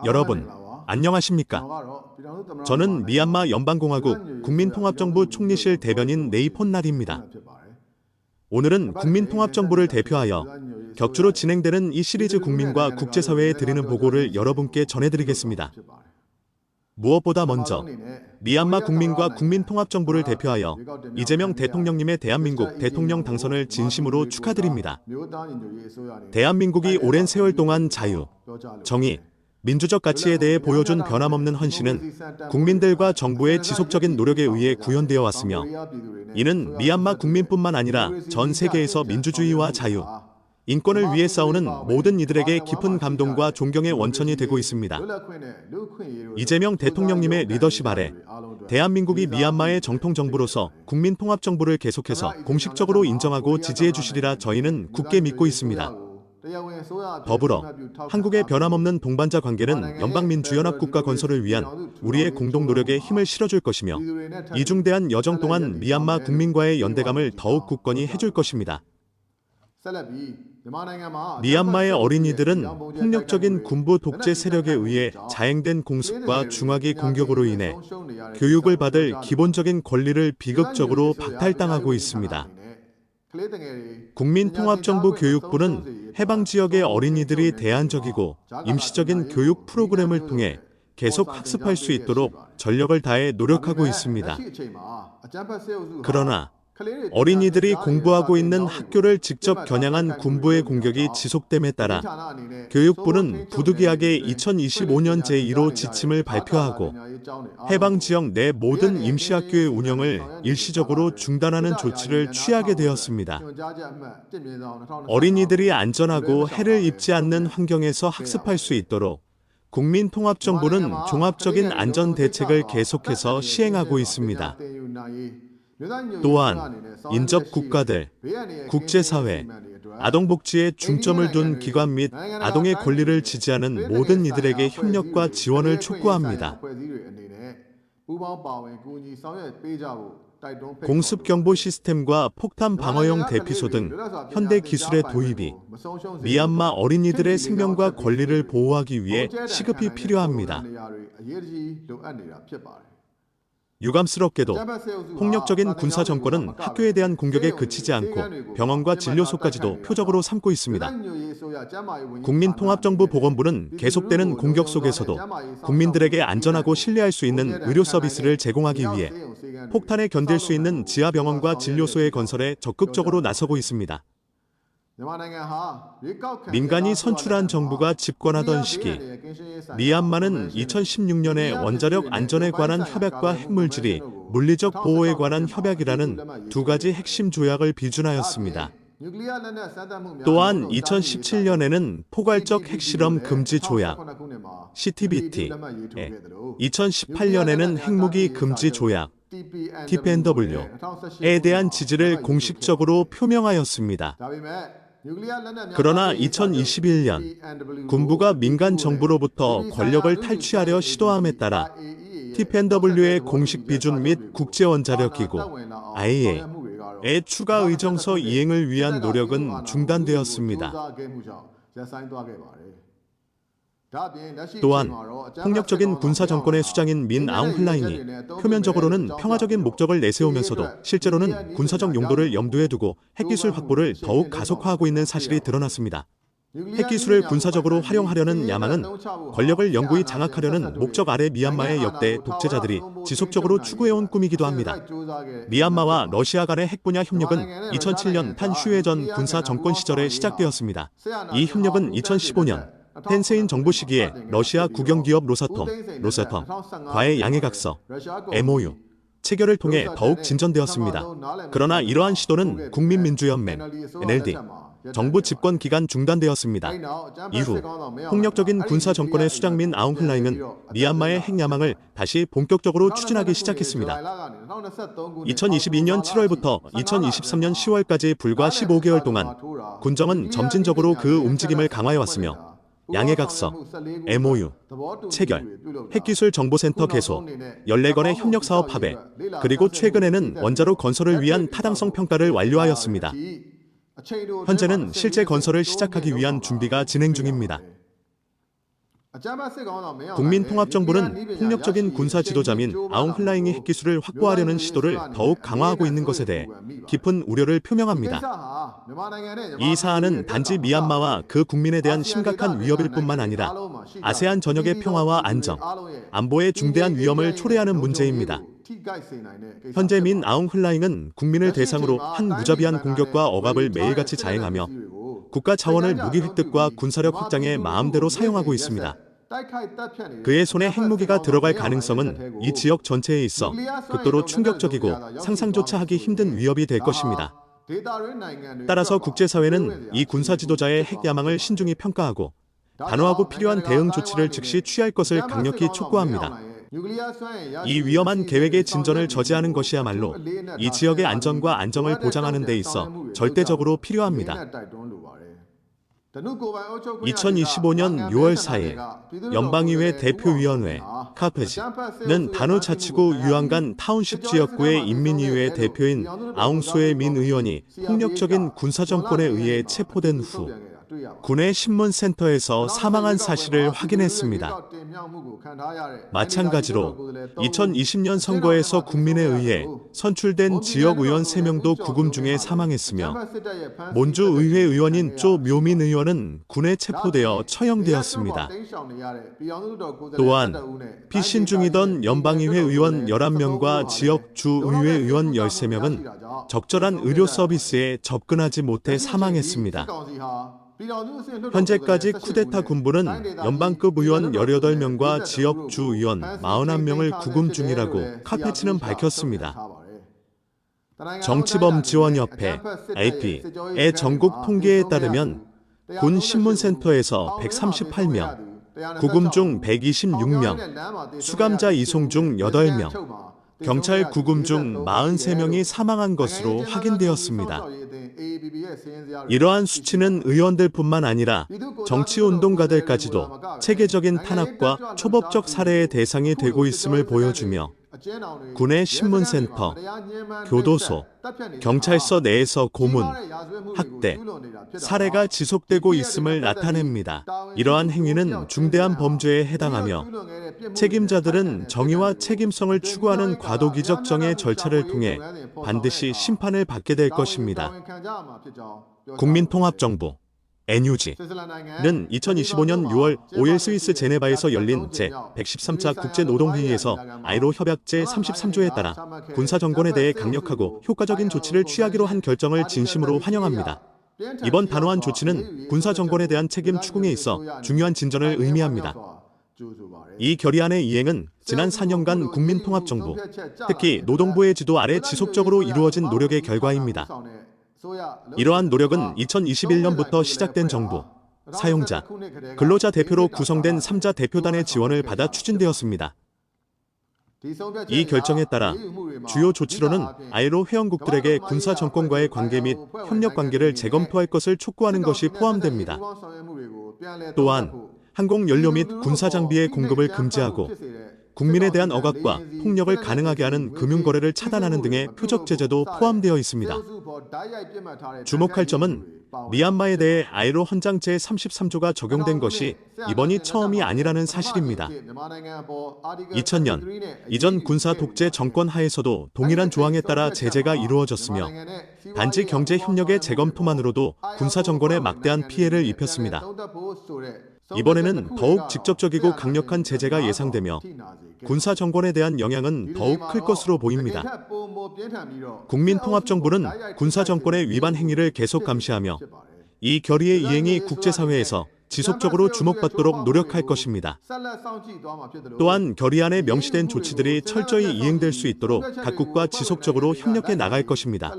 여러분, 안녕하십니까? 저는 미얀마 연방공화국 국민통합정부 총리실 대변인 네이폰날입니다. 오늘은 국민통합정부를 대표하여 격주로 진행되는 이 시리즈 국민과 국제사회에 드리는 보고를 여러분께 전해드리겠습니다. 무엇보다 먼저 미얀마 국민과 국민통합정부를 대표하여 이재명 대통령님의 대한민국 대통령 당선을 진심으로 축하드립니다. 대한민국이 오랜 세월 동안 자유, 정의, 민주적 가치에 대해 보여준 변함없는 헌신은 국민들과 정부의 지속적인 노력에 의해 구현되어 왔으며, 이는 미얀마 국민뿐만 아니라 전 세계에서 민주주의와 자유, 인권을 위해 싸우는 모든 이들에게 깊은 감동과 존경의 원천이 되고 있습니다. 이재명 대통령님의 리더십 아래 대한민국이 미얀마의 정통정부로서 국민통합정부를 계속해서 공식적으로 인정하고 지지해 주시리라 저희는 굳게 믿고 있습니다. 더불어 한국의 변함없는 동반자 관계는 연방민주연합국가 건설을 위한 우리의 공동 노력에 힘을 실어줄 것이며, 이중대한 여정 동안 미얀마 국민과의 연대감을 더욱 굳건히 해줄 것입니다. 미얀마의 어린이들은 폭력적인 군부 독재 세력에 의해 자행된 공습과 중화기 공격으로 인해 교육을 받을 기본적인 권리를 비극적으로 박탈당하고 있습니다. 국민통합정부 교육부는 해방 지역의 어린이들이 대안적이고 임시적인 교육 프로그램을 통해 계속 학습할 수 있도록 전력을 다해 노력하고 있습니다. 그러나 어린이들이 공부하고 있는 학교를 직접 겨냥한 군부의 공격이 지속됨에 따라 교육부는 부득이하게 2025년 제1호 지침을 발표하고 해방 지역 내 모든 임시학교의 운영을 일시적으로 중단하는 조치를 취하게 되었습니다. 어린이들이 안전하고 해를 입지 않는 환경에서 학습할 수 있도록 국민통합정부는 종합적인 안전대책을 계속해서 시행하고 있습니다. 또한 인접 국가들, 국제사회, 아동복지에 중점을 둔 기관 및 아동의 권리를 지지하는 모든 이들에게 협력과 지원을 촉구합니다. 공습경보 시스템과 폭탄 방어용 대피소 등 현대 기술의 도입이 미얀마 어린이들의 생명과 권리를 보호하기 위해 시급히 필요합니다. 유감스럽게도 폭력적인 군사 정권은 학교에 대한 공격에 그치지 않고 병원과 진료소까지도 표적으로 삼고 있습니다. 국민통합정부 보건부는 계속되는 공격 속에서도 국민들에게 안전하고 신뢰할 수 있는 의료 서비스를 제공하기 위해 폭탄에 견딜 수 있는 지하병원과 진료소의 건설에 적극적으로 나서고 있습니다. 민간이 선출한 정부가 집권하던 시기, 미얀마는 2016년에 원자력 안전에 관한 협약과 핵물질이 물리적 보호에 관한 협약이라는 두 가지 핵심 조약을 비준하였습니다. 또한 2017년에는 포괄적 핵실험 금지 조약, CTBT, 2018년에는 핵무기 금지 조약, TPNW에 대한 지지를 공식적으로 표명하였습니다. 그러나 2021년 군부가 민간 정부로부터 권력을 탈취하려 시도함에 따라 TPNW의 공식 비준 및 국제원자력기구 IAEA의 추가 의정서 이행을 위한 노력은 중단되었습니다. 또한 폭력적인 군사 정권의 수장인 민 아웅 hlaing이 표면적으로는 평화적인 목적을 내세우면서도 실제로는 군사적 용도를 염두에 두고 핵기술 확보를 더욱 가속화하고 있는 사실이 드러났습니다. 핵기술을 군사적으로 활용하려는 야망은 권력을 영구히 장악하려는 목적 아래 미얀마의 역대 독재자들이 지속적으로 추구해온 꿈이기도 합니다. 미얀마와 러시아 간의 핵 분야 협력은 2007년 탄슈해전 군사 정권 시절에 시작되었습니다. 이 협력은 2015년 펜세인 정부 시기에 러시아 국영기업 로사톰과의 양해각서 MOU 체결을 통해 더욱 진전되었습니다. 그러나 이러한 시도는 국민민주연맹 NLD 정부 집권 기간 중단되었습니다. 이후 폭력적인 군사 정권의 수장민 아웅 hlaing은 미얀마의 핵 야망을 다시 본격적으로 추진하기 시작했습니다. 2022년 7월부터 2023년 10월까지 불과 15개월 동안 군정은 점진적으로 그 움직임을 강화해왔으며, 양해각서, MOU, 체결, 핵기술 정보센터 개소, 14건의 협력사업 합의, 그리고 최근에는 원자로 건설을 위한 타당성 평가를 완료하였습니다. 현재는 실제 건설을 시작하기 위한 준비가 진행 중입니다. 국민통합정부는 폭력적인 군사 지도자민 아웅 hlaing의 핵기술을 확보하려는 시도를 더욱 강화하고 있는 것에 대해 깊은 우려를 표명합니다. 이 사안은 단지 미얀마와 그 국민에 대한 심각한 위협일 뿐만 아니라 아세안 전역의 평화와 안정, 안보에 중대한 위험을 초래하는 문제입니다. 현재 민 아웅 hlaing은 국민을 대상으로 한 무자비한 공격과 억압을 매일같이 자행하며 국가 자원을 무기 획득과 군사력 확장에 마음대로 사용하고 있습니다. 그의 손에 핵무기가 들어갈 가능성은 이 지역 전체에 있어 극도로 충격적이고 상상조차 하기 힘든 위협이 될 것입니다. 따라서 국제사회는 이 군사 지도자의 핵 야망을 신중히 평가하고 단호하고 필요한 대응 조치를 즉시 취할 것을 강력히 촉구합니다. 이 위험한 계획의 진전을 저지하는 것이야말로 이 지역의 안전과 안정을 보장하는 데 있어 절대적으로 필요합니다. 2025년 6월 4일 연방의회 대표위원회 카페지는 다누차치구 유안간 타운십 지역구의 인민의회 대표인 아웅수에 민 의원이 폭력적인 군사정권에 의해 체포된 후 군의 신문센터에서 사망한 사실을 확인했습니다. 마찬가지로 2020년 선거에서 국민에 의해 선출된 지역의원 3명도 구금 중에 사망했으며 몬주 의회 의원인 쪼 묘민 의원은 군에 체포되어 처형되었습니다. 또한 피신 중이던 연방의회 의원 11명과 지역 주의회 의원 13명은 적절한 의료 서비스에 접근하지 못해 사망했습니다. 현재까지 쿠데타 군부는 연방급 의원 18명과 지역 주의원 41명을 구금 중이라고 카페치는 밝혔습니다. 정치범지원협회 AP의 전국 통계에 따르면 군 신문센터에서 138명, 구금 중 126명, 수감자 이송 중 8명, 경찰 구금 중 43명이 사망한 것으로 확인되었습니다. 이러한 수치는 의원들뿐만 아니라 정치운동가들까지도 체계적인 탄압과 초법적 살해의 대상이 되고 있음을 보여주며 군의 신문센터, 교도소, 경찰서 내에서 고문, 학대, 살해가 지속되고 있음을 나타냅니다. 이러한 행위는 중대한 범죄에 해당하며 책임자들은 정의와 책임성을 추구하는 과도기적 정의 절차를 통해 반드시 심판을 받게 될 것입니다. 국민통합정부 NUG는 2025년 6월 5일 스위스 제네바에서 열린 제113차 국제노동회의에서 아이로 협약 제33조에 따라 군사정권에 대해 강력하고 효과적인 조치를 취하기로 한 결정을 진심으로 환영합니다. 이번 단호한 조치는 군사정권에 대한 책임 추궁에 있어 중요한 진전을 의미합니다. 이 결의안의 이행은 지난 4년간 국민통합정부, 특히 노동부의 지도 아래 지속적으로 이루어진 노력의 결과입니다. 이러한 노력은 2021년부터 시작된 정부, 사용자, 근로자 대표로 구성된 3자 대표단의 지원을 받아 추진되었습니다. 이 결정에 따라 주요 조치로는 아이로 회원국들에게 군사 정권과의 관계 및 협력 관계를 재검토할 것을 촉구하는 것이 포함됩니다. 또한 항공연료 및 군사장비의 공급을 금지하고 국민에 대한 억압과 폭력을 가능하게 하는 금융거래를 차단하는 등의 표적 제재도 포함되어 있습니다. 주목할 점은 미얀마에 대해 아이로 헌장 제33조가 적용된 것이 이번이 처음이 아니라는 사실입니다. 2000년 이전 군사 독재 정권 하에서도 동일한 조항에 따라 제재가 이루어졌으며 단지 경제 협력의 재검토만으로도 군사 정권에 막대한 피해를 입혔습니다. 이번에는 더욱 직접적이고 강력한 제재가 예상되며 군사 정권에 대한 영향은 더욱 클 것으로 보입니다. 국민통합정부는 군사 정권의 위반 행위를 계속 감시하며 이 결의의 이행이 국제사회에서 지속적으로 주목받도록 노력할 것입니다. 또한 결의안에 명시된 조치들이 철저히 이행될 수 있도록 각국과 지속적으로 협력해 나갈 것입니다.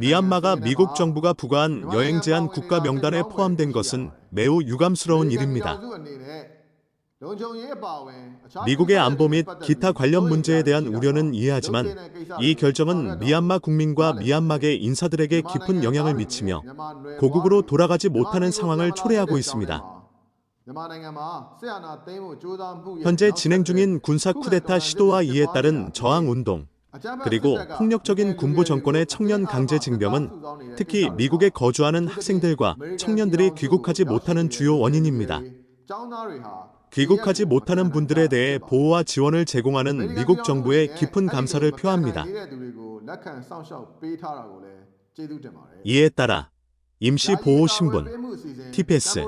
미얀마가 미국 정부가 부과한 여행 제한 국가 명단에 포함된 것은 매우 유감스러운 일입니다. 미국의 안보 및 기타 관련 문제에 대한 우려는 이해하지만 이 결정은 미얀마 국민과 미얀마계 인사들에게 깊은 영향을 미치며 고국으로 돌아가지 못하는 상황을 초래하고 있습니다. 현재 진행 중인 군사 쿠데타 시도와 이에 따른 저항운동, 그리고 폭력적인 군부 정권의 청년 강제 징병은 특히 미국에 거주하는 학생들과 청년들이 귀국하지 못하는 주요 원인입니다. 귀국하지 못하는 분들에 대해 보호와 지원을 제공하는 미국 정부에 깊은 감사를 표합니다. 이에 따라 임시보호신분, TPS,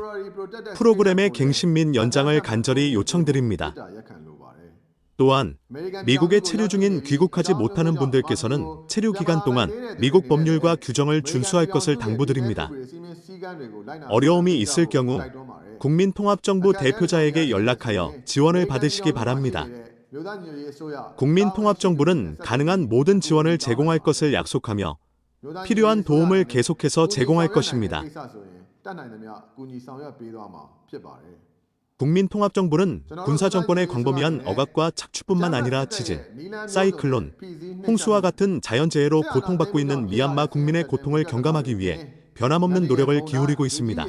프로그램의 갱신 및 연장을 간절히 요청드립니다. 또한 미국에 체류 중인 귀국하지 못하는 분들께서는 체류 기간 동안 미국 법률과 규정을 준수할 것을 당부드립니다. 어려움이 있을 경우 국민통합정부 대표자에게 연락하여 지원을 받으시기 바랍니다. 국민통합정부는 가능한 모든 지원을 제공할 것을 약속하며 필요한 도움을 계속해서 제공할 것입니다. 국민통합정부는 군사정권의 광범위한 억압과 착취뿐만 아니라 지진, 사이클론, 홍수와 같은 자연재해로 고통받고 있는 미얀마 국민의 고통을 경감하기 위해 변함없는 노력을 기울이고 있습니다.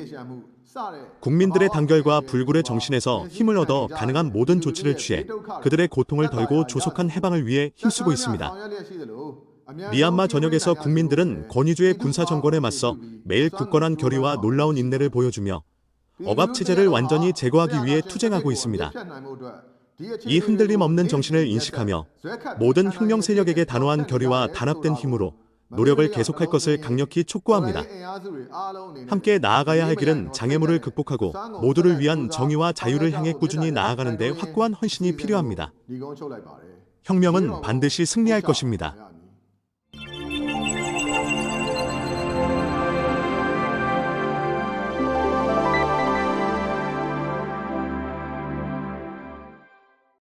국민들의 단결과 불굴의 정신에서 힘을 얻어 가능한 모든 조치를 취해 그들의 고통을 덜고 조속한 해방을 위해 힘쓰고 있습니다. 미얀마 전역에서 국민들은 권위주의 군사정권에 맞서 매일 굳건한 결의와 놀라운 인내를 보여주며 억압체제를 완전히 제거하기 위해 투쟁하고 있습니다. 이 흔들림 없는 정신을 인식하며 모든 혁명 세력에게 단호한 결의와 단합된 힘으로 노력을 계속할 것을 강력히 촉구합니다. 함께 나아가야 할 길은 장애물을 극복하고 모두를 위한 정의와 자유를 향해 꾸준히 나아가는 데 확고한 헌신이 필요합니다. 혁명은 반드시 승리할 것입니다.